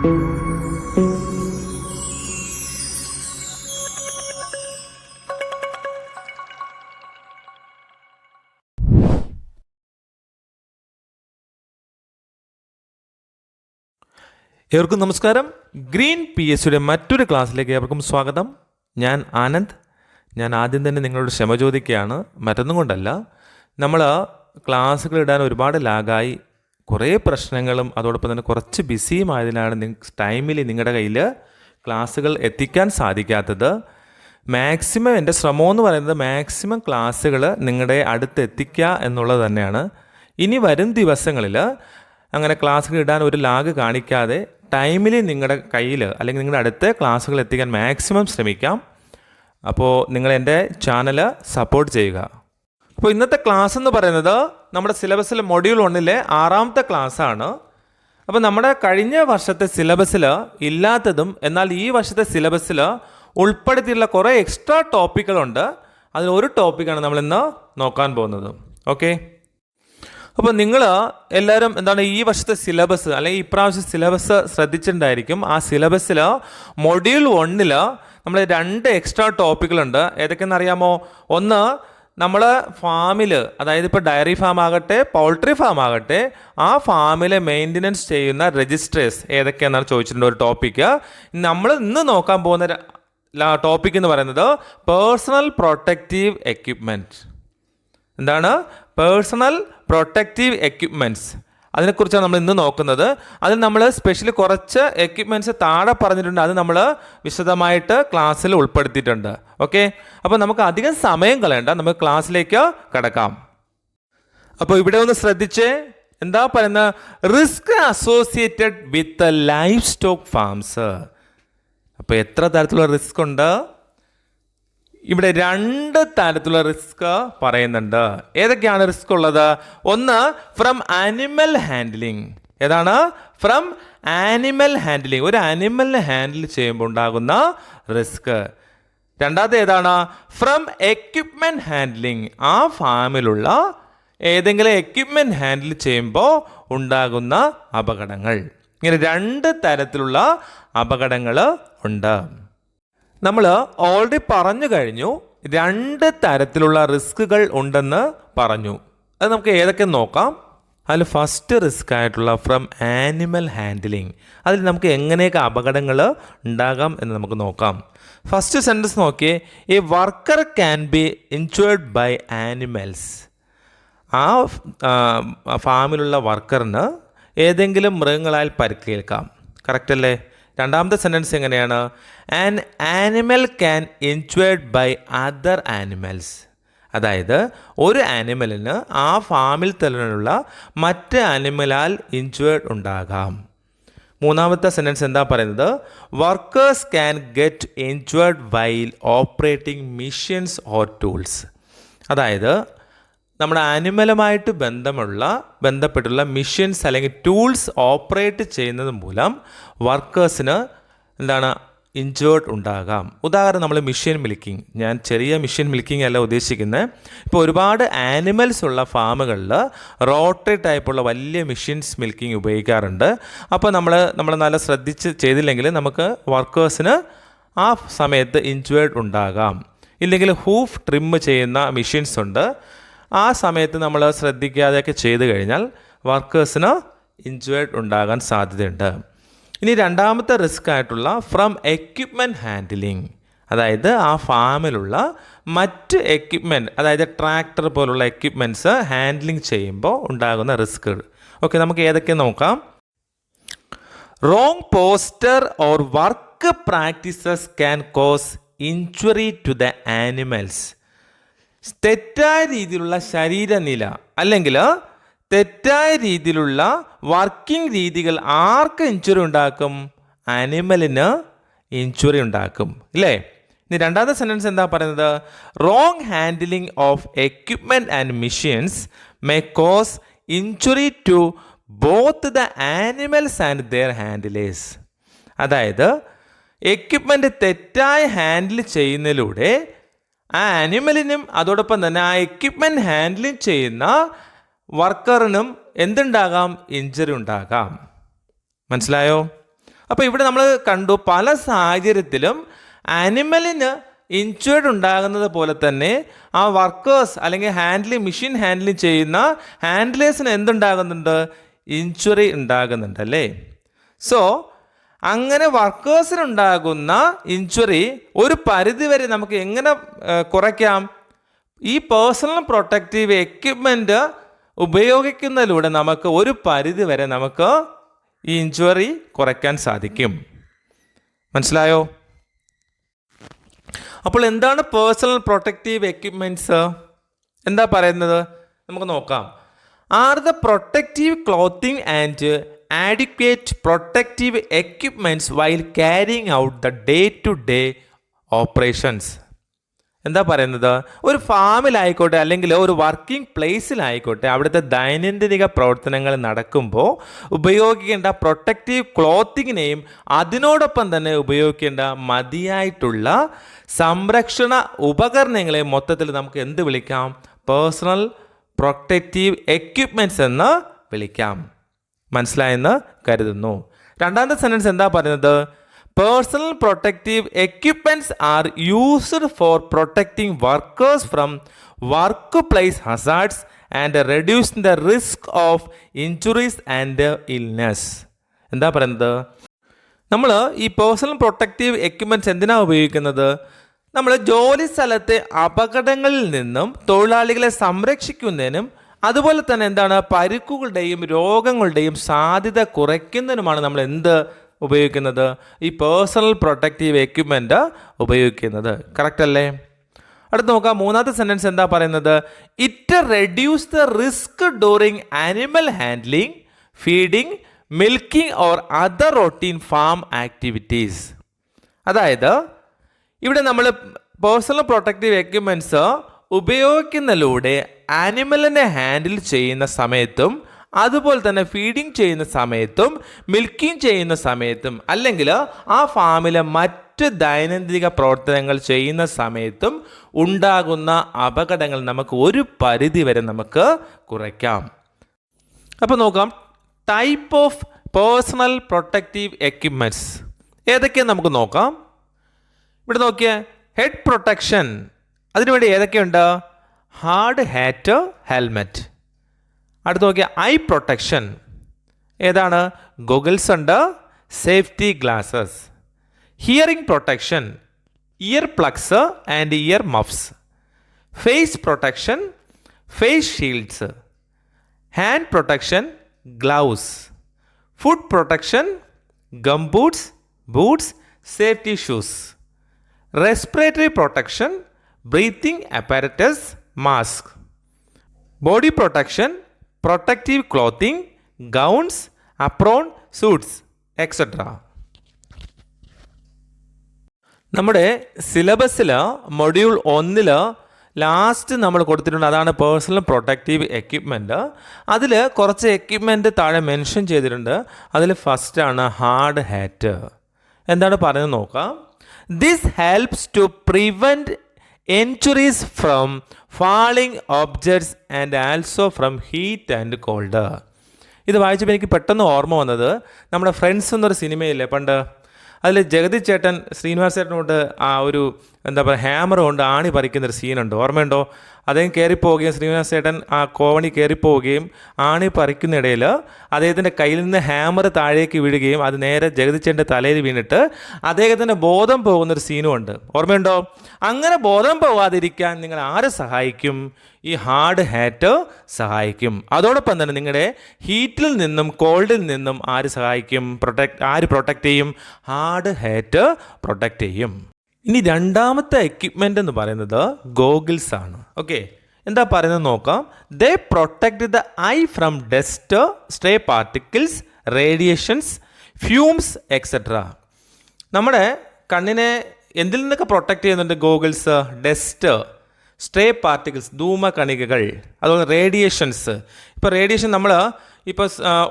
ഏവർക്കും നമസ്കാരം. Green P S സിയുടെ മറ്റൊരു ക്ലാസ്സിലേക്ക് ഏവർക്കും സ്വാഗതം. ഞാൻ ആനന്ദ്. ഞാൻ ആദ്യം തന്നെ നിങ്ങളോട് ക്ഷമ ചോദിക്കുകയാണ്. മറ്റൊന്നും കൊണ്ടല്ല, നമ്മൾ ക്ലാസ്സുകൾ ഇടാൻ ഒരുപാട് ലാഗായി, കുറേ പ്രശ്നങ്ങളും അതോടൊപ്പം തന്നെ കുറച്ച് ബിസിയും ആയതിനാണ് ടൈമിൽ നിങ്ങളുടെ കയ്യിൽ ക്ലാസ്സുകൾ എത്തിക്കാൻ സാധിക്കാത്തത്. മാക്സിമം എൻ്റെ ശ്രമമെന്ന് പറയുന്നത് മാക്സിമം ക്ലാസ്സുകൾ നിങ്ങളുടെ അടുത്ത് എത്തിക്കുക എന്നുള്ളത് തന്നെയാണ്. ഇനി വരും ദിവസങ്ങളിൽ അങ്ങനെ ക്ലാസ്സുകൾ ഇടാൻ ഒരു ലാഗ് കാണിക്കാതെ ടൈമിൽ നിങ്ങളുടെ കയ്യിൽ അല്ലെങ്കിൽ നിങ്ങളുടെ അടുത്ത് ക്ലാസ്സുകൾ എത്തിക്കാൻ മാക്സിമം ശ്രമിക്കാം. അപ്പോൾ നിങ്ങൾ എൻ്റെ ചാനൽ സപ്പോർട്ട് ചെയ്യുക. അപ്പോൾ ഇന്നത്തെ ക്ലാസ് എന്ന് പറയുന്നത് നമ്മുടെ സിലബസിൽ മൊഡ്യൂൾ 1-ലെ 6ാമത്തെ ക്ലാസ്സാണ്. അപ്പോൾ നമ്മുടെ കഴിഞ്ഞ വർഷത്തെ സിലബസിൽ ഇല്ലാത്തതും എന്നാൽ ഈ വർഷത്തെ സിലബസിൽ ഉൾപ്പെടുത്തിയിട്ടുള്ള കുറേ എക്സ്ട്രാ ടോപ്പിക്കുകളുണ്ട്. അതിലൊരു ടോപ്പിക്കാണ് നമ്മളിന്ന് നോക്കാൻ പോകുന്നത്. ഓക്കെ, അപ്പോൾ നിങ്ങൾ എല്ലാവരും ഈ വർഷത്തെ സിലബസ് അല്ലെങ്കിൽ ഇപ്രാവശ്യം സിലബസ് ശ്രദ്ധിച്ചിട്ടുണ്ടായിരിക്കും. ആ സിലബസിൽ മൊഡ്യൂൾ 1-ൽ നമ്മൾ 2 എക്സ്ട്രാ ടോപ്പിക്കുകളുണ്ട്. ഏതൊക്കെയെന്ന് അറിയാമോ? ഒന്ന്, നമ്മൾ ഫാമിൽ, അതായത് ഇപ്പോൾ ഡയറി ഫാം ആകട്ടെ പൗൾട്രി ഫാം ആകട്ടെ, ആ ഫാമിലെ മെയിൻ്റനൻസ് ചെയ്യുന്ന രജിസ്ട്രേഴ്സ് ഏതൊക്കെയാണെന്നാണ് ചോദിച്ചിട്ടുണ്ട് ഒരു ടോപ്പിക്ക്. നമ്മൾ ഇന്ന് നോക്കാൻ പോകുന്ന ടോപ്പിക് എന്ന് പറയുന്നത് പേഴ്സണൽ പ്രൊട്ടക്റ്റീവ് എക്യുപ്മെൻറ്റ്. എന്താണ് പേഴ്സണൽ പ്രൊട്ടക്റ്റീവ് എക്യുപ്മെൻറ്റ്സ്? അതിനെക്കുറിച്ചാണ് നമ്മൾ ഇന്ന് നോക്കുന്നത്. അതിൽ നമ്മൾ സ്പെഷ്യലി കുറച്ച് എക്യുപ്മെൻറ്റ്സ് താഴെ പറഞ്ഞിട്ടുണ്ട്. അത് നമ്മൾ വിശദമായിട്ട് ക്ലാസ്സിൽ ഉൾപ്പെടുത്തിയിട്ടുണ്ട്. ഓക്കെ, അപ്പോൾ നമുക്ക് അധികം സമയം കളയണ്ട, നമുക്ക് ക്ലാസ്സിലേക്ക് കടക്കാം. അപ്പോൾ ഇവിടെ ഒന്ന് ശ്രദ്ധിച്ചേ, എന്താ പറയുന്നത്? Risk associated with life stock farms. അപ്പോൾ എത്ര തരത്തിലുള്ള റിസ്ക് ഉണ്ട്? ഇവിടെ 2 തരത്തിലുള്ള റിസ്ക് പറയുന്നുണ്ട്. ഏതൊക്കെയാണ് റിസ്ക് ഉള്ളത്? ഒന്ന്, ഫ്രം ആനിമൽ ഹാൻഡ്ലിങ്. ഏതാണ്? From animal handling. ഒരു ആനിമലിനെ ഹാൻഡിൽ ചെയ്യുമ്പോൾ ഉണ്ടാകുന്ന റിസ്ക്. രണ്ടാമത്തെ ഏതാണ്? From equipment handling. ആ ഫാമിലുള്ള ഏതെങ്കിലും എക്യുപ്മെൻറ്റ് ഹാൻഡിൽ ചെയ്യുമ്പോൾ ഉണ്ടാകുന്ന അപകടങ്ങൾ. ഇങ്ങനെ 2 തരത്തിലുള്ള അപകടങ്ങൾ ഉണ്ട്. നമ്മൾ ഓൾറെഡി പറഞ്ഞു കഴിഞ്ഞു, 2 തരത്തിലുള്ള റിസ്കുകൾ ഉണ്ടെന്ന് പറഞ്ഞു. അത് നമുക്ക് ഏതൊക്കെ നോക്കാം. അതിൽ ഫസ്റ്റ് റിസ്ക് ആയിട്ടുള്ള ഫ്രം ആനിമൽ ഹാൻഡ്ലിങ്, അതിൽ നമുക്ക് എങ്ങനെയൊക്കെ അപകടങ്ങൾ ഉണ്ടാകാം എന്ന് നമുക്ക് നോക്കാം. ഫസ്റ്റ് സെൻറ്റൻസ് നോക്കിയേ, a worker can be injured by animals. ആ ഫാമിലുള്ള വർക്കറിന് ഏതെങ്കിലും മൃഗങ്ങളാൽ പരിക്കേൽക്കാം. കറക്റ്റ് അല്ലേ? രണ്ടാമത്തെ സെൻറ്റൻസ് എങ്ങനെയാണ്? An animal can injured by other animals. അതായത് ഒരു ആനിമലിന് ആ ഫാമിൽ തന്നെയുള്ള മറ്റ് ആനിമലാൽ ഇൻജേർഡ് ഉണ്ടാകാം. മൂന്നാമത്തെ സെൻറ്റൻസ് എന്താ പറയുന്നത്? Workers can get injured while operating machines or tools. അതായത് നമ്മുടെ ആനിമലുമായിട്ട് ബന്ധപ്പെട്ടുള്ള മെഷീൻസ് അല്ലെങ്കിൽ ടൂൾസ് ഓപ്പറേറ്റ് ചെയ്യുന്നത് മൂലം വർക്കേഴ്സിന് ഇൻജേർഡ് ഉണ്ടാകാം. ഉദാഹരണം, നമ്മൾ മെഷീൻ മിൽക്കിംഗ്, ഞാൻ ചെറിയ മെഷീൻ മിൽക്കിംഗ് അല്ല ഉദ്ദേശിക്കുന്നത്. ഇപ്പോൾ ഒരുപാട് ആനിമൽസ് ഉള്ള ഫാമുകളിൽ റോട്ടറി ടൈപ്പുള്ള വലിയ മെഷീൻസ് മിൽക്കിംഗ് ഉപയോഗിക്കാറുണ്ട്. അപ്പോൾ നമ്മൾ നല്ല ശ്രദ്ധിച്ച് ചെയ്തില്ലെങ്കിൽ നമുക്ക് വർക്കേഴ്സിന് ആ സമയത്ത് ഇൻജേർഡ് ഉണ്ടാകാം. ഇല്ലെങ്കിൽ ഹൂഫ് ട്രിം ചെയ്യുന്ന മെഷീൻസ് ഉണ്ട്. ആ സമയത്ത് നമ്മൾ ശ്രദ്ധിക്കാതെയൊക്കെ ചെയ്തു കഴിഞ്ഞാൽ വർക്കേഴ്സിന് ഇൻജേർഡ് ഉണ്ടാകാൻ സാധ്യതയുണ്ട്. ഇനി രണ്ടാമത്തെ റിസ്ക് ആയിട്ടുള്ള ഫ്രം എക്യുപ്മെൻറ്റ് ഹാൻഡിലിംഗ്, അതായത് ആ ഫാമിലുള്ള മറ്റ് എക്യുപ്മെൻറ്റ്, അതായത് ട്രാക്ടർ പോലുള്ള എക്യുപ്മെൻറ്റ്സ് ഹാൻഡ്ലിങ് ചെയ്യുമ്പോൾ ഉണ്ടാകുന്ന റിസ്ക്. ഓക്കെ, നമുക്ക് ഏതൊക്കെ നോക്കാം. Wrong posture or work practices can cause injury to the animals. തെറ്റായ രീതിയിലുള്ള ശരീരനില അല്ലെങ്കിൽ തെറ്റായ രീതിയിലുള്ള വർക്കിംഗ് രീതികൾ ആർക്ക് ഇഞ്ചുറി ഉണ്ടാക്കും? ആനിമലിന് ഇഞ്ചുറി ഉണ്ടാക്കും, ഇല്ലേ? ഇനി രണ്ടാമത്തെ സെൻറ്റൻസ് എന്താ പറയുന്നത്? Wrong handling of equipment and machines may cause injury to both the animals and their handlers. അതായത് എക്യുപ്മെൻറ്റ് തെറ്റായി ഹാൻഡിൽ ചെയ്യുന്നതിലൂടെ ആ ആനിമലിനും അതോടൊപ്പം തന്നെ ആ എക്യുപ്മെൻറ്റ് ഹാൻഡിലിംഗ് ചെയ്യുന്ന വർക്കറിനും എന്തുണ്ടാകാം? ഇഞ്ചുറി ഉണ്ടാകാം. മനസ്സിലായോ? അപ്പോൾ ഇവിടെ നമ്മൾ കണ്ടു പല സാഹചര്യത്തിലും ആനിമലിന് ഇഞ്ചുവേർഡ് ഉണ്ടാകുന്നത് പോലെ തന്നെ ആ വർക്കേഴ്സ് അല്ലെങ്കിൽ മെഷീൻ ഹാൻഡിലിംഗ് ചെയ്യുന്ന ഹാൻഡിലേഴ്സിന് എന്തുണ്ടാകുന്നുണ്ട്? ഇഞ്ചുറി ഉണ്ടാകുന്നുണ്ട് അല്ലേ? സോ അങ്ങനെ വർക്കേഴ്സിനുണ്ടാകുന്ന ഇഞ്ചുറി ഒരു പരിധിവരെ നമുക്ക് എങ്ങനെ കുറയ്ക്കാം? ഈ പേഴ്സണൽ പ്രൊട്ടക്റ്റീവ് എക്യുപ്മെൻറ്റ് ഉപയോഗിക്കുന്നതിലൂടെ നമുക്ക് ഒരു പരിധിവരെ നമുക്ക് ഈ ഇഞ്ചുറി കുറയ്ക്കാൻ സാധിക്കും. മനസ്സിലായോ? അപ്പോൾ എന്താണ് പേഴ്സണൽ പ്രൊട്ടക്റ്റീവ് എക്യുപ്മെൻറ്റ്സ്? എന്താ പറയുന്നത്? നമുക്ക് നോക്കാം. Are the protective clothing and adequate protective equipments while carrying out the day to day operations. എന്താ പറയുന്നത്? ഒരു ഫാമിലായിക്കോട്ടെ അല്ലെങ്കിൽ ഒരു വർക്കിംഗ് പ്ലേസിലായിക്കോട്ടെ അവിടുത്തെ ദൈനംദിന പ്രവർത്തനങ്ങൾ നടക്കുമ്പോൾ ഉപയോഗിക്കേണ്ട പ്രൊട്ടക്റ്റീവ് ക്ലോത്തിങ്ങിനെയും അതിനോടൊപ്പം തന്നെ ഉപയോഗിക്കേണ്ട മതിയായിട്ടുള്ള സംരക്ഷണ ഉപകരണങ്ങളെ മൊത്തത്തിൽ നമുക്ക് എന്ത് വിളിക്കാം? പേഴ്സണൽ പ്രൊട്ടക്റ്റീവ് എക്യുപ്മെൻറ്റ്സ് എന്ന് വിളിക്കാം. മനസ്സിലായെന്ന് കരുതുന്നു. രണ്ടാമത്തെ സെൻറ്റൻസ് എന്താ പറയുന്നത്? Personal protective equipments are used for protecting workers from work place hazards and reducing the risk of injuries and illness. എന്താ പറയുന്നത്? നമ്മൾ ഈ പേഴ്സണൽ പ്രൊട്ടക്റ്റീവ് എക്യുപ്മെൻറ്റ്സ് എന്തിനാണ് ഉപയോഗിക്കുന്നത്? നമ്മൾ ജോലി സ്ഥലത്തെ അപകടങ്ങളിൽ നിന്നും തൊഴിലാളികളെ സംരക്ഷിക്കുന്നതിനും അതുപോലെ തന്നെ എന്താണ് പരിക്കുകളുടെയും രോഗങ്ങളുടെയും സാധ്യത കുറയ്ക്കുന്നതിനുമാണ് നമ്മൾ എന്ത് ഉപയോഗിക്കുന്നത്? ഈ പേഴ്സണൽ പ്രൊട്ടക്റ്റീവ് എക്യുപ്മെൻറ്റ് ഉപയോഗിക്കുന്നത്. കറക്റ്റ് അല്ലേ? അടുത്ത് നോക്കാം. മൂന്നാമത്തെ സെൻറ്റൻസ് എന്താ പറയുന്നത്? It reduce the risk during animal handling, feeding, milking or other routine farm activities. അതായത് ഇവിടെ നമ്മൾ പേഴ്സണൽ പ്രൊട്ടക്റ്റീവ് എക്യുപ്മെൻറ്റ്സ് ഉപയോഗിക്കുന്നതിലൂടെ ആനിമലിനെ ഹാൻഡിൽ ചെയ്യുന്ന സമയത്തും അതുപോലെ തന്നെ ഫീഡിങ് ചെയ്യുന്ന സമയത്തും മിൽക്കിങ് ചെയ്യുന്ന സമയത്തും അല്ലെങ്കിൽ ആ ഫാമിലെ മറ്റ് ദൈനംദിന പ്രവർത്തനങ്ങൾ ചെയ്യുന്ന സമയത്തും ഉണ്ടാകുന്ന അപകടങ്ങൾ നമുക്ക് ഒരു പരിധി വരെ നമുക്ക് കുറയ്ക്കാം. അപ്പോൾ നോക്കാം. Type of personal protective equipments ഏതൊക്കെയാണ് നമുക്ക് നോക്കാം. ഇവിടെ നോക്കിയേ. ഹെഡ് പ്രൊട്ടക്ഷൻ, അതിനുവേണ്ടി ഏതൊക്കെയുണ്ട്? Hard hat, helmet. അടുത്ത് നോക്കിയാൽ ഐ പ്രൊട്ടക്ഷൻ ഏതാണ്? ഗോഗിൾസ് ഉണ്ട്, safety glasses. Hearing protection, ear plugs and ear muffs. Face protection, face shields. Hand protection, gloves. Foot protection, gumboots, boots, safety shoes. Respiratory protection, breathing apparatus, mask. Body protection, protective clothing, gowns, apron, suits etcetera. നമ്മുടെ സിലബസിൽ module 1 last നമ്മൾ കൊടുത്തിട്ടുണ്ട്. അതാണ് personal protective equipment. അതിൽ കുറച്ച് equipment താഴെ mention ചെയ്തിട്ടുണ്ട്. അതിൽ ഫസ്റ്റാണ് ഹാർഡ് ഹാറ്റ്. എന്താണ് പറയുന്നത് നോക്കാം. This helps to prevent injuries from falling objects and also from heat and cold. ഇത് വായിച്ചപ്പോൾ എനിക്ക് പെട്ടെന്ന് ഓർമ്മ വന്നത് നമ്മുടെ ഫ്രണ്ട്സ് എന്നൊരു സിനിമയില്ലേ പണ്ട്, അതിൽ ജഗതി ചേട്ടൻ ശ്രീനിവാസ് ചേട്ടനോട് ആ ഒരു എന്താ പറയുക ഹാമർ കൊണ്ട് ആണി പറിക്കുന്നൊരു സീനുണ്ട്. ഓർമ്മയുണ്ടോ? അദ്ദേഹം കയറിപ്പോവുകയും ശ്രീനിവാസ് ചേട്ടൻ ആ കോവണി കയറിപ്പോവുകയും ആണി പറിക്കുന്നിടയിൽ അദ്ദേഹത്തിൻ്റെ കയ്യിൽ നിന്ന് ഹാമർ താഴേക്ക് വീഴുകയും അത് നേരെ ജഗതി ചേട്ടൻ്റെ തലയിൽ വീണിട്ട് അദ്ദേഹത്തിൻ്റെ ബോധം പോകുന്നൊരു സീനുമുണ്ട്. ഓർമ്മയുണ്ടോ? അങ്ങനെ ബോധം പോകാതിരിക്കാൻ നിങ്ങൾ ആരെ സഹായിക്കും? ഈ ഹാർഡ് ഹാറ്റ് സഹായിക്കും. അതോടൊപ്പം തന്നെ നിങ്ങളുടെ ഹീറ്റിൽ നിന്നും കോൾഡിൽ നിന്നും ആര് സഹായിക്കും? ആര് പ്രൊട്ടക്റ്റ് ചെയ്യും? ഹാർഡ് ഹാറ്റ് പ്രൊട്ടക്റ്റ് ചെയ്യും. ഇനി രണ്ടാമത്തെ എക്യുപ്മെൻ്റ് എന്ന് പറയുന്നത് ഗോഗിൾസ് ആണ്. ഓക്കെ, എന്താ പറയുന്നത് നോക്കാം. They protect the eye from dust, stray particles, radiations, fumes etcetera. നമ്മുടെ കണ്ണിനെ എന്തിൽ നിന്നൊക്കെ പ്രൊട്ടക്റ്റ് ചെയ്യുന്നുണ്ട് ഗോഗിൾസ്? ഡസ്റ്റ്, സ്ട്രേ പാർട്ടിക്കിൾസ്, ധൂമകണികകൾ, അതുപോലെ റേഡിയേഷൻസ്. ഇപ്പോൾ റേഡിയേഷൻ നമ്മൾ ഇപ്പോൾ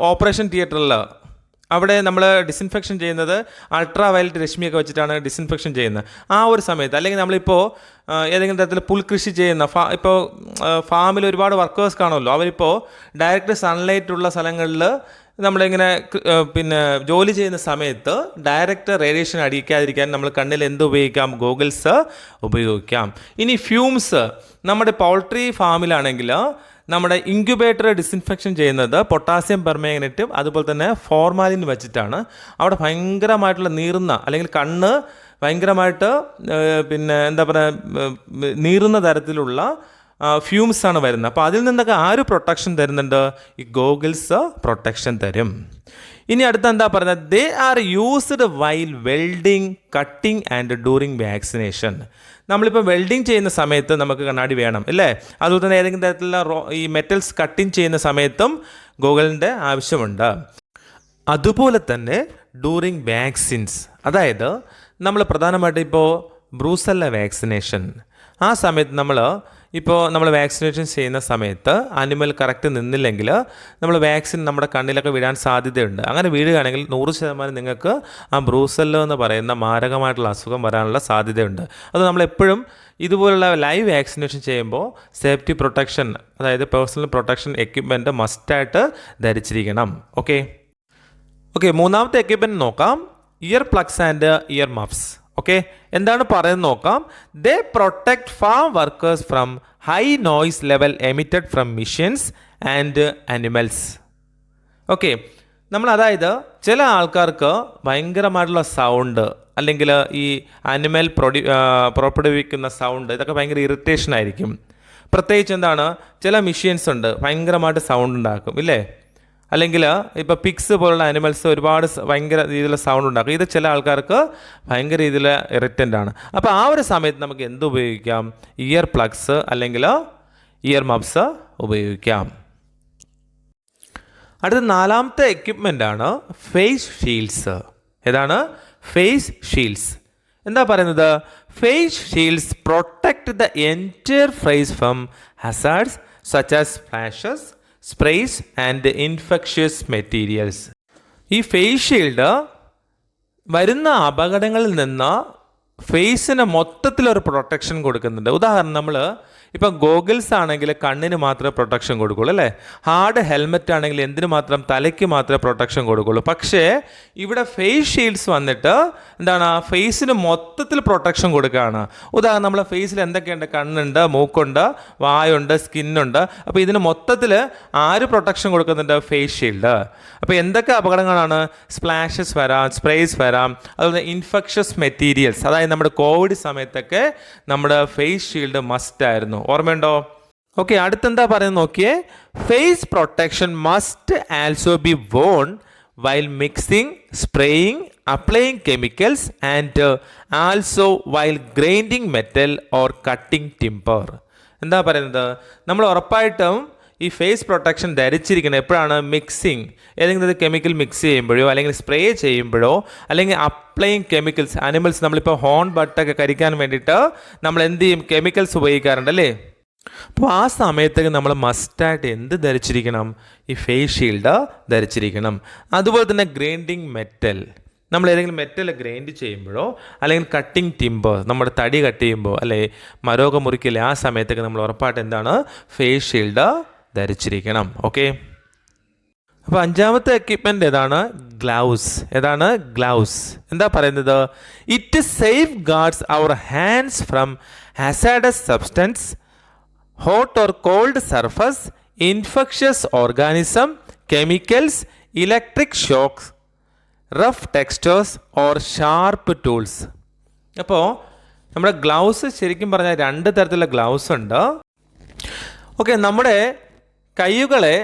ഓപ്പറേഷൻ തിയേറ്ററിൽ അവിടെ നമ്മൾ ഡിസിൻഫെക്ഷൻ ചെയ്യുന്നത് അൾട്രാ വയലറ്റ് രശ്മിയൊക്കെ വെച്ചിട്ടാണ് ഡിസിൻഫെക്ഷൻ ചെയ്യുന്നത്. ആ ഒരു സമയത്ത് അല്ലെങ്കിൽ നമ്മളിപ്പോൾ ഏതെങ്കിലും തരത്തിൽ പുൽകൃഷി ചെയ്യുന്ന ഇപ്പോൾ ഫാമിൽ ഒരുപാട് വർക്കേഴ്സ് കാണുമല്ലോ, അവരിപ്പോൾ ഡയറക്റ്റ് സൺലൈറ്റ് ഉള്ള സ്ഥലങ്ങളിൽ നമ്മളിങ്ങനെ ജോലി ചെയ്യുന്ന സമയത്ത് ഡയറക്റ്റ് റേഡിയേഷൻ അടിക്കാതിരിക്കാൻ നമ്മൾ കണ്ണിൽ എന്ത് ഉപയോഗിക്കാം? ഗോഗിൾസ് ഉപയോഗിക്കാം. ഇനി ഫ്യൂംസ്, നമ്മുടെ പൗൾട്രി ഫാമിലാണെങ്കിൽ നമ്മുടെ ഇൻക്യുബേറ്റർ ഡിസിൻഫെക്ഷൻ ചെയ്യുന്നത് പൊട്ടാസ്യം പെർമാംഗനേറ്റും അതുപോലെ തന്നെ ഫോർമാലിൻ വെച്ചിട്ടാണ്. അവിടെ ഭയങ്കരമായിട്ടുള്ള നീറുന്ന അല്ലെങ്കിൽ കണ്ണ് ഭയങ്കരമായിട്ട് എന്താ പറയുക നീറുന്ന തരത്തിലുള്ള ഫ്യൂംസ് ആണ് വരുന്നത്. അപ്പോൾ അതിൽ നിന്നൊക്കെ ആര് പ്രൊട്ടക്ഷൻ തരുന്നുണ്ട്? ഈ ഗോഗിൾസ് പ്രൊട്ടക്ഷൻ തരും. ഇനി അടുത്ത എന്താ പറയുന്നത്? They are used while welding, cutting and during vaccination. നമ്മളിപ്പോൾ വെൽഡിങ് ചെയ്യുന്ന സമയത്ത് നമുക്ക് കണ്ണാടി വേണം അല്ലേ? അതുപോലെ തന്നെ ഏതെങ്കിലും തരത്തിലുള്ള ഈ മെറ്റൽസ് കട്ടിങ് ചെയ്യുന്ന സമയത്തും ഗോഗിളിൻ്റെ ആവശ്യമുണ്ട്. അതുപോലെ തന്നെ ഡ്യൂറിങ് വാക്സിൻസ്, അതായത് നമ്മൾ പ്രധാനമായിട്ടും ഇപ്പോൾ ബ്രൂസല്ല വാക്സിനേഷൻ, ആ സമയത്ത് നമ്മൾ വാക്സിനേഷൻ ചെയ്യുന്ന സമയത്ത് അനിമൽ കറക്റ്റ് നിന്നില്ലെങ്കിൽ നമ്മൾ വാക്സിൻ നമ്മുടെ കണ്ണിലൊക്കെ വീഴാൻ സാധ്യതയുണ്ട്. അങ്ങനെ വീഴുകയാണെങ്കിൽ 100% നിങ്ങൾക്ക് ആ ബ്രൂസെല്ലോ എന്ന് പറയുന്ന മാരകമായിട്ടുള്ള അസുഖം വരാനുള്ള സാധ്യതയുണ്ട്. അത് നമ്മളെപ്പോഴും ഇതുപോലുള്ള ലൈവ് വാക്സിനേഷൻ ചെയ്യുമ്പോൾ സേഫ്റ്റി പ്രൊട്ടക്ഷൻ, അതായത് പേഴ്സണൽ പ്രൊട്ടക്ഷൻ എക്യുപ്മെൻറ്റ് മസ്റ്റായിട്ട് ധരിച്ചിരിക്കണം. ഓക്കെ, മൂന്നാമത്തെ എക്യുപ്മെൻറ്റ് നോക്കാം. Ear plugs and ear muffs. Okay, എന്താണ് പറയുന്നത് നോക്കാം. They protect farm workers from high noise level emitted from machines and animals. Okay, അതായത് ചില ആൾക്കാർക്ക് ഭയങ്കരമായിട്ടുള്ള സൗണ്ട് അല്ലെങ്കിൽ ഈ അനിമൽ പുറപ്പെടുവിക്കുന്ന സൗണ്ട്, ഇതൊക്കെ ഭയങ്കര ഇറിറ്റേഷൻ ആയിരിക്കും. പ്രത്യേകിച്ച് എന്താണ്, ചില മെഷീൻസ് ഉണ്ട് ഭയങ്കരമായിട്ട് സൗണ്ട് ഉണ്ടാക്കും ഇല്ലേ? അല്ലെങ്കിൽ ഇപ്പോൾ പിക്സ് പോലുള്ള അനിമൽസ് ഒരുപാട് ഭയങ്കര രീതിയിലുള്ള സൗണ്ട് ഉണ്ടാക്കും. ഇത് ചില ആൾക്കാർക്ക് ഭയങ്കര രീതിയിൽ ഇറിറ്റൻ്റ് ആണ്. അപ്പോൾ ആ ഒരു സമയത്ത് നമുക്ക് എന്ത് ഉപയോഗിക്കാം? ഇയർ പ്ലഗ്സ് അല്ലെങ്കിൽ ഇയർ മഫ്സ് ഉപയോഗിക്കാം. അടുത്ത നാലാമത്തെ എക്യുപ്മെൻ്റ് ആണ് ഫേസ് ഷീൽഡ്സ്. ഏതാണ്? Face shields. എന്താ പറയുന്നത്? Face shields protect the entire face from hazards such as flashes, sprays and infectious materials. ഈ ഫേസ് ഷീൽഡ് വരുന്ന അപകടങ്ങളിൽ നിന്ന് ഫേസിന് മൊത്തത്തിലൊരു പ്രൊട്ടക്ഷൻ കൊടുക്കുന്നുണ്ട്. ഉദാഹരണം, നമ്മൾ ഇപ്പോൾ ഗോഗിൾസ് ആണെങ്കിൽ കണ്ണിന് മാത്രമേ പ്രൊട്ടക്ഷൻ കൊടുക്കുള്ളൂ അല്ലേ? ഹാർഡ് ഹെൽമെറ്റ് ആണെങ്കിൽ എന്തിനു മാത്രം? തലയ്ക്ക് മാത്രമേ പ്രൊട്ടക്ഷൻ കൊടുക്കുള്ളൂ. പക്ഷേ ഇവിടെ ഫേസ് ഷീൽഡ്സ് വന്നിട്ട് എന്താണ്? ഫേസിന് മൊത്തത്തിൽ പ്രൊട്ടക്ഷൻ കൊടുക്കുകയാണ്. ഉദാഹരണം, നമ്മളെ ഫേസിൽ എന്തൊക്കെയുണ്ട്? കണ്ണുണ്ട്, മൂക്കുണ്ട്, വായുണ്ട്, സ്കിന്നുണ്ട്. അപ്പോൾ ഇതിന് മൊത്തത്തിൽ ആര് പ്രൊട്ടക്ഷൻ കൊടുക്കുന്നുണ്ട്? Face shield. അപ്പോൾ എന്തൊക്കെ അപകടങ്ങളാണ്? സ്പ്ലാഷസ് വരാം, സ്പ്രേസ് വരാം, അതുപോലെ ഇൻഫെക്ഷ്യസ് മെറ്റീരിയൽസ്. അതായത് നമ്മുടെ കോവിഡ് സമയത്തൊക്കെ നമ്മുടെ ഫേസ് ഷീൽഡ് മസ്റ്റ് ആയിരുന്നു. ഓർമ്മയുണ്ടോ? ഓക്കെ, അടുത്തെന്താ പറയുന്നത് നോക്കിയേ. Face protection must also be worn while mixing, spraying, applying chemicals and also while grinding metal or cutting timber. എന്താ പറയുന്നത്? നമ്മൾ ഉറപ്പായിട്ടും ഈ ഫേസ് പ്രൊട്ടക്ഷൻ ധരിച്ചിരിക്കണം. എപ്പോഴാണ്? മിക്സിങ്, ഏതെങ്കിലും കെമിക്കൽ മിക്സ് ചെയ്യുമ്പോഴോ അല്ലെങ്കിൽ സ്പ്രേ ചെയ്യുമ്പോഴോ അല്ലെങ്കിൽ അപ്ലൈയിങ് കെമിക്കൽസ്. അനിമൽസ് നമ്മളിപ്പോൾ ഹോൺ ബട്ടൊക്കെ കരിക്കാൻ വേണ്ടിയിട്ട് നമ്മൾ എന്ത് ചെയ്യും? കെമിക്കൽസ് ഉപയോഗിക്കാറുണ്ട് അല്ലേ? അപ്പോൾ ആ സമയത്തേക്ക് നമ്മൾ മസ്റ്റായിട്ട് എന്ത് ധരിച്ചിരിക്കണം? ഈ ഫേസ് ഷീൽഡ് ധരിച്ചിരിക്കണം. അതുപോലെ തന്നെ ഗ്രൈൻഡിങ് മെറ്റൽ, നമ്മൾ ഏതെങ്കിലും മെറ്റൽ ഗ്രൈൻഡ് ചെയ്യുമ്പോഴോ അല്ലെങ്കിൽ കട്ടിങ് ടിമ്പർ, നമ്മുടെ തടി കട്ട് ചെയ്യുമ്പോൾ അല്ലെ മരമൊക്കെ മുറിക്കില്ലേ, ആ സമയത്തൊക്കെ നമ്മൾ ഉറപ്പായിട്ട് എന്താണ്? Face shield ധരിച്ചിരിക്കണം. ഓക്കെ, അപ്പോൾ അഞ്ചാമത്തെ എക്യുപ്മെൻ്റ് ഏതാണ്? ഗ്ലൗസ്. ഏതാണ്? ഗ്ലൗസ്. എന്താ പറയുന്നത്? It safeguards our hands from hazardous substance, hot or cold surface, infectious organism, chemicals, electric shocks, rough textures or sharp tools. അപ്പോൾ നമ്മുടെ ഗ്ലൗസ് ശരിക്കും പറഞ്ഞാൽ 2 തരത്തിലുള്ള ഗ്ലൗസ് ഉണ്ട്. ഓക്കെ, നമ്മുടെ കൈകളെ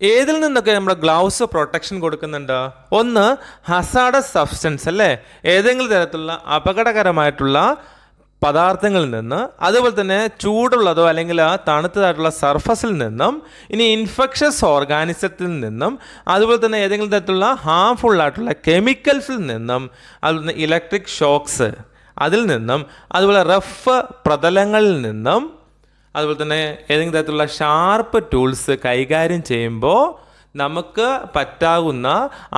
ഏതിൽ നിന്നൊക്കെ നമ്മുടെ ഗ്ലൗസ് പ്രൊട്ടക്ഷൻ കൊടുക്കുന്നുണ്ട്? ഒന്ന്, ഹസാർഡസ് സബ്സ്റ്റൻസ് അല്ലേ, ഏതെങ്കിലും തരത്തിലുള്ള അപകടകരമായിട്ടുള്ള പദാർത്ഥങ്ങളിൽ നിന്ന്, അതുപോലെ തന്നെ ചൂടുള്ളതോ അല്ലെങ്കിൽ തണുത്തതായിട്ടുള്ള സർഫസിൽ നിന്നും, ഇനി ഇൻഫെക്ഷ്യസ് ഓർഗാനിസത്തിൽ നിന്നും, അതുപോലെ തന്നെ ഏതെങ്കിലും തരത്തിലുള്ള ഹാംഫുള്ളായിട്ടുള്ള കെമിക്കൽസിൽ നിന്നും, അതുപോലെ ഇലക്ട്രിക് ഷോക്സ് അതിൽ നിന്നും, അതുപോലെ റഫ് പ്രതലങ്ങളിൽ നിന്നും, അതുപോലെ തന്നെ ഏതെങ്കിലും തരത്തിലുള്ള ഷാർപ്പ് ടൂൾസ് കൈകാര്യം ചെയ്യുമ്പോൾ നമുക്ക് പറ്റാവുന്ന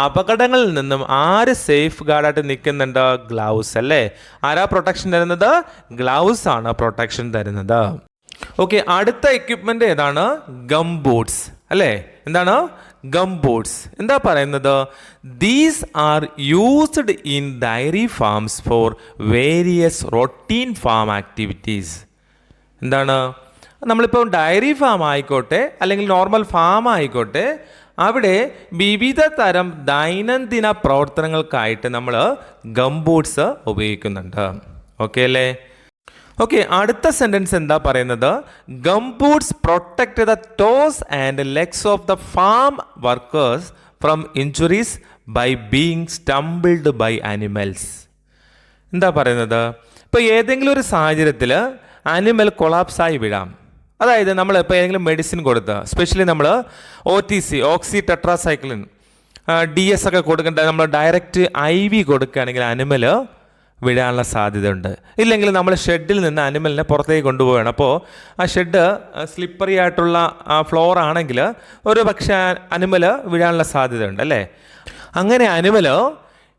അപകടങ്ങളിൽ നിന്നും ആര് സേഫ് ഗാർഡായിട്ട് നിൽക്കുന്നുണ്ട്? ഗ്ലൗസ് അല്ലേ? ആരാ പ്രൊട്ടക്ഷൻ തരുന്നത്? ഗ്ലൗസ് ആണ് പ്രൊട്ടക്ഷൻ തരുന്നത്. ഓക്കെ, അടുത്ത എക്യുപ്മെൻ്റ് ഏതാണ്? ഗം ബൂട്ട്സ് അല്ലേ? എന്താണ്? Gum boots. എന്താ പറയുന്നത്? These are used in dairy farms for various routine farm activities. എന്താണ്? നമ്മളിപ്പോൾ ഡയറി ഫാം ആയിക്കോട്ടെ അല്ലെങ്കിൽ നോർമൽ ഫാം ആയിക്കോട്ടെ, അവിടെ വിവിധ തരം ദൈനംദിന പ്രവർത്തനങ്ങൾക്കായിട്ട് നമ്മൾ ഗം ബൂട്ട്സ് ഉപയോഗിക്കുന്നുണ്ട്. ഓക്കെ അല്ലേ? ഓക്കെ, അടുത്ത സെൻറ്റൻസ് എന്താ പറയുന്നത്? Gum boots protect the toes and legs of the farm workers from injuries by being stumbled by animals. എന്താ പറയുന്നത്? ഇപ്പോൾ ഏതെങ്കിലും ഒരു സാഹചര്യത്തിൽ ആനിമൽ കൊളാപ്സായി വീഴാം. അതായത് നമ്മൾ ഇപ്പോൾ ഏതെങ്കിലും മെഡിസിൻ കൊടുത്ത്, സ്പെഷ്യലി നമ്മൾ OTC ഓക്സി ടെട്രാസൈക്ലിൻ DS ഒക്കെ കൊടുക്കേണ്ട, നമ്മൾ ഡയറക്റ്റ് IV കൊടുക്കുകയാണെങ്കിൽ അനിമൽ വീഴാനുള്ള സാധ്യതയുണ്ട്. ഇല്ലെങ്കിൽ നമ്മൾ ഷെഡിൽ നിന്ന് അനിമലിനെ പുറത്തേക്ക് കൊണ്ടുപോവുകയാണ്. അപ്പോൾ ആ ഷെഡ് സ്ലിപ്പറി ആയിട്ടുള്ള ഫ്ലോർ ആണെങ്കിൽ ഒരു പക്ഷേ അനിമൽ വീഴാനുള്ള സാധ്യതയുണ്ട് അല്ലേ? അങ്ങനെ അനിമൽ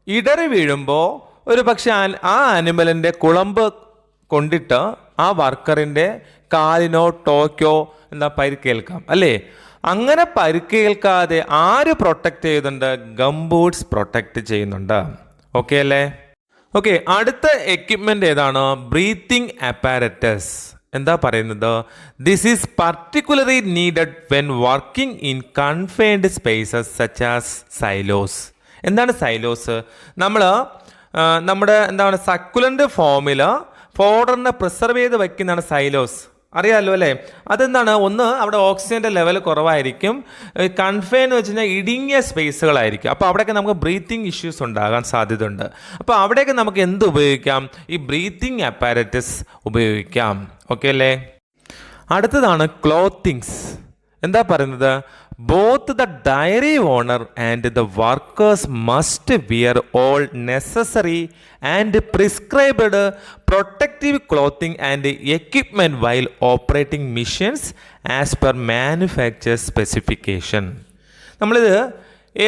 ഇടറി വീഴുമ്പോൾ ഒരു പക്ഷേ ആ അനിമലിൻ്റെ കുളമ്പ് കൊണ്ടിട്ട് ആ വർക്കറിൻ്റെ കാലിനോ ടോക്കോ എന്താ പരിക്കേൽക്കാം അല്ലേ? അങ്ങനെ പരിക്കേൽക്കാതെ ആര് പ്രൊട്ടക്റ്റ് ചെയ്യുന്നുണ്ട്? ഗം ബൂട്ട്സ് പ്രൊട്ടക്റ്റ് ചെയ്യുന്നുണ്ട്. ഓക്കെ അല്ലേ? ഓക്കെ, അടുത്ത എക്യുപ്മെൻ്റ് ഏതാണ്? Breathing apparatus. എന്താ പറയുന്നത്? This is particularly needed when working in confined spaces such as xylose. എന്താണ് സൈലോസ്? നമ്മുടെ എന്താണ് സക്കുലൻ്റ് ഫോമിൽ ഫോഡറിനെ പ്രിസർവ് ചെയ്ത് വയ്ക്കുന്നതാണ് സൈലോസ്. അറിയാമല്ലോ അല്ലേ? അതെന്താണ്? ഒന്ന്, അവിടെ ഓക്സിജൻ്റെ ലെവൽ കുറവായിരിക്കും. കൺഫൈൻ എന്ന് വെച്ച് കഴിഞ്ഞാൽ ഇടുങ്ങിയ സ്പേസുകളായിരിക്കും. അപ്പോൾ അവിടെയൊക്കെ നമുക്ക് ബ്രീത്തിങ് ഇഷ്യൂസ് ഉണ്ടാകാൻ സാധ്യതയുണ്ട്. അപ്പോൾ അവിടെയൊക്കെ നമുക്ക് എന്ത് ഉപയോഗിക്കാം? ഈ ബ്രീത്തിങ് അപ്പാരറ്റസ് ഉപയോഗിക്കാം. ഓക്കെ അല്ലേ? അടുത്തതാണ് ക്ലോത്തിങ്സ്. എന്താ പറയുന്നത്? Both the dairy owner and the workers must wear all necessary and prescribed protective clothing and equipment while operating machines as per manufacture specification. നമ്മളിത്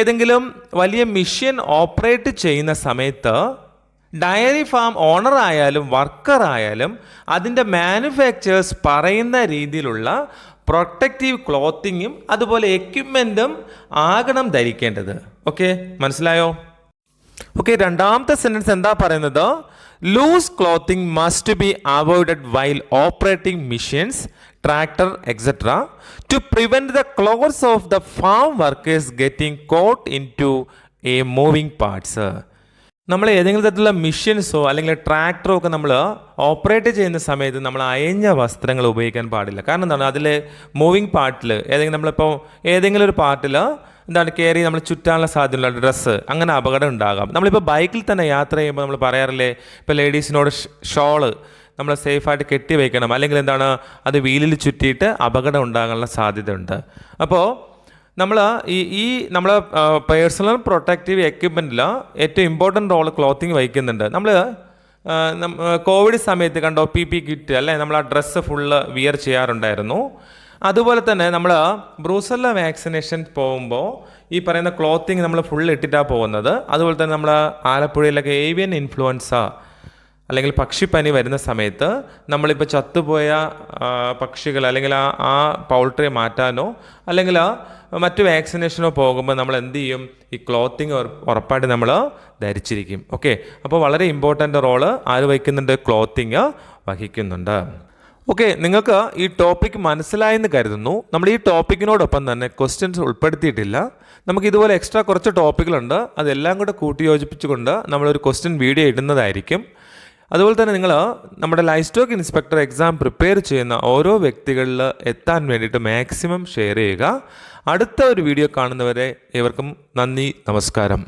ഏതെങ്കിലും വലിയ മിഷൻ ഓപ്പറേറ്റ് ചെയ്യുന്ന സമയത്ത് ഡയറി ഫാം ഓണർ ആയാലും വർക്കർ ആയാലും അതിൻ്റെ മാനുഫാക്ചേഴ്സ് പറയുന്ന രീതിയിലുള്ള പ്രൊട്ടക്റ്റീവ് ക്ലോത്തിങ്ങും അതുപോലെ എക്യുപ്മെൻറ്റും ആകണം ധരിക്കേണ്ടത്. ഓക്കെ, മനസ്സിലായോ? ഓക്കെ, രണ്ടാമത്തെ സെൻറ്റൻസ് എന്താ പറയുന്നത്? Loose clothing must be avoided while operating machines, tractor etcetera to prevent the clothes of the farm workers getting caught in to a moving parts. നമ്മൾ ഏതെങ്കിലും തരത്തിലുള്ള മിഷൻസോ അല്ലെങ്കിൽ ട്രാക്ടറോ ഒക്കെ നമ്മൾ ഓപ്പറേറ്റ് ചെയ്യുന്ന സമയത്ത് നമ്മൾ അയഞ്ഞ വസ്ത്രങ്ങൾ ഉപയോഗിക്കാൻ പാടില്ല. കാരണം എന്താണ്? അതിൽ മൂവിങ് പാർട്ടിൽ നമ്മളിപ്പോൾ ഏതെങ്കിലും ഒരു പാർട്ടിൽ എന്താണ് കയറി നമ്മൾ ചുറ്റാനുള്ള സാധ്യതയുള്ള ഡ്രസ്സ്, അങ്ങനെ അപകടം ഉണ്ടാകാം. നമ്മളിപ്പോൾ ബൈക്കിൽ തന്നെ യാത്ര ചെയ്യുമ്പോൾ നമ്മൾ പറയാറില്ലേ, ഇപ്പോൾ ലേഡീസിനോട് ഷോള് നമ്മൾ സേഫായിട്ട് കെട്ടി വയ്ക്കണം, അല്ലെങ്കിൽ എന്താണ് അത് വീലിൽ ചുറ്റിയിട്ട് അപകടം ഉണ്ടാകാനുള്ള സാധ്യതയുണ്ട്. അപ്പോൾ നമ്മൾ നമ്മൾ പേഴ്സണൽ പ്രൊട്ടക്റ്റീവ് എക്യുപ്മെൻറ്റിൽ ഏറ്റവും ഇമ്പോർട്ടൻ്റ് റോൾ ക്ലോത്തിങ് വഹിക്കുന്നുണ്ട്. നമ്മൾ കോവിഡ് സമയത്ത് കണ്ടോ PP കിറ്റ് അല്ലേ, നമ്മൾ ആ ഡ്രസ്സ് ഫുള്ള് വിയർ ചെയ്യാറുണ്ടായിരുന്നു. അതുപോലെ തന്നെ നമ്മൾ ബ്രൂസല്ല വാക്സിനേഷൻ പോകുമ്പോൾ ഈ പറയുന്ന ക്ലോത്തിങ് നമ്മൾ ഫുൾ ഇട്ടിട്ടാണ് പോകുന്നത്. അതുപോലെ തന്നെ നമ്മൾ ആലപ്പുഴയിലൊക്കെ ഏവിയൻ ഇൻഫ്ലുവൻസ അല്ലെങ്കിൽ പക്ഷിപ്പനി വരുന്ന സമയത്ത് നമ്മളിപ്പോൾ ചത്തുപോയ പക്ഷികൾ അല്ലെങ്കിൽ ആ പൗൾട്രിയെ മാറ്റാനോ അല്ലെങ്കിൽ മറ്റു വാക്സിനേഷനോ പോകുമ്പോൾ നമ്മൾ എന്ത് ചെയ്യും? ഈ ക്ലോത്തിങ് ഉറപ്പായിട്ട് നമ്മൾ ധരിച്ചിരിക്കും. ഓക്കെ, അപ്പോൾ വളരെ ഇമ്പോർട്ടൻ്റ് റോള് ആര് വഹിക്കുന്നുണ്ട്? ക്ലോത്തിങ് വഹിക്കുന്നുണ്ട്. ഓക്കെ, നിങ്ങൾക്ക് ഈ ടോപ്പിക് മനസ്സിലായെന്ന് കരുതുന്നു. നമ്മൾ ഈ ടോപ്പിക്കിനോടൊപ്പം തന്നെ ക്വസ്റ്റ്യൻസ് ഉൾപ്പെടുത്തിയിട്ടില്ല. നമുക്ക് ഇതുപോലെ എക്സ്ട്രാ കുറച്ച് ടോപ്പിക്കുകളുണ്ട്. അതെല്ലാം കൂടെ കൂട്ടിയോജിപ്പിച്ചുകൊണ്ട് നമ്മളൊരു ക്വസ്റ്റ്യൻ വീഡിയോ ഇടുന്നതായിരിക്കും. അതുപോലെ തന്നെ നിങ്ങൾ നമ്മുടെ life stock inspector exam prepare ചെയ്യുന്ന ഓരോ വ്യക്തികളിൽ എത്താൻ വേണ്ടിയിട്ട് മാക്സിമം ഷെയർ ചെയ്യുക. അടുത്ത ഒരു വീഡിയോ കാണുന്നവരെ ഏവർക്കും നന്ദി, നമസ്കാരം.